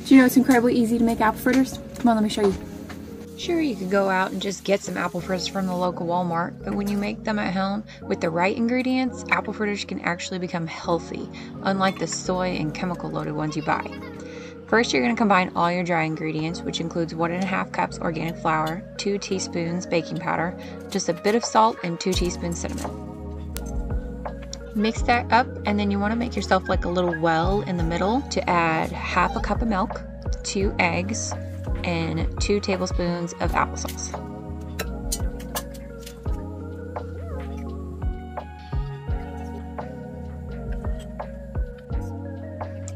Do you know it's incredibly easy to make apple fritters? Come on, let me show you. Sure, you could go out and just get some apple fritters from the local Walmart, but when you make them at home with the right ingredients, apple fritters can actually become healthy, unlike the soy and chemical loaded ones you buy. First, you're going to combine all your dry ingredients, which includes 1.5 cups organic flour, 2 teaspoons baking powder, just a bit of salt, and 2 teaspoons cinnamon. Mix that up, and then you want to make yourself like a little well in the middle to add 1/2 cup of milk, 2 eggs, and 2 tablespoons of applesauce.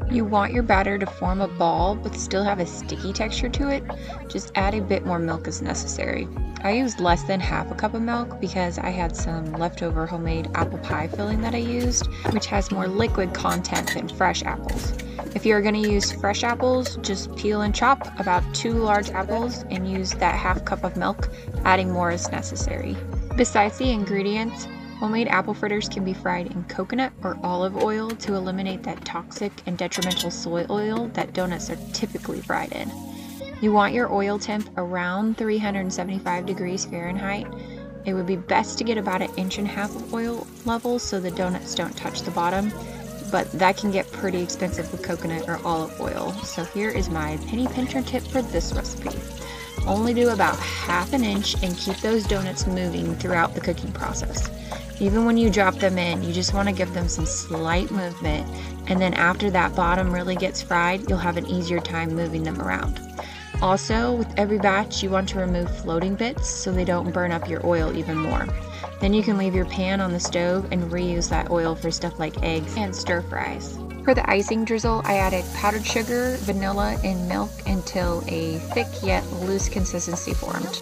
You want your batter to form a ball but still have a sticky texture to it. Just add a bit more milk as necessary. I used less than 1/2 cup of milk because I had some leftover homemade apple pie filling that I used, which has more liquid content than fresh apples. If you're going to use fresh apples, just peel and chop about 2 large apples and use that 1/2 cup of milk, adding more as necessary. Besides the ingredients, homemade apple fritters can be fried in coconut or olive oil to eliminate that toxic and detrimental soy oil that donuts are typically fried in. You want your oil temp around 375 degrees Fahrenheit. It would be best to get about 1.5 inches of oil levels so the donuts don't touch the bottom, but that can get pretty expensive with coconut or olive oil. So here is my penny pincher tip for this recipe. Only do about 1/2 inch and keep those donuts moving throughout the cooking process. Even when you drop them in, you just want to give them some slight movement, and then after that bottom really gets fried, you'll have an easier time moving them around. Also, with every batch, you want to remove floating bits so they don't burn up your oil even more. Then you can leave your pan on the stove and reuse that oil for stuff like eggs and stir fries. For the icing drizzle, I added powdered sugar, vanilla, and milk until a thick yet loose consistency formed.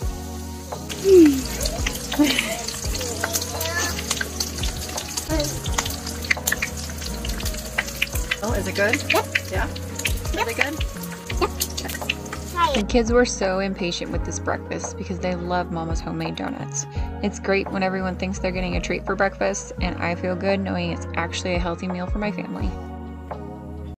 Oh, is it good? Yep. Yeah? Is it good? The kids were so impatient with this breakfast because they love Mama's homemade donuts. It's great when everyone thinks they're getting a treat for breakfast, and I feel good knowing it's actually a healthy meal for my family.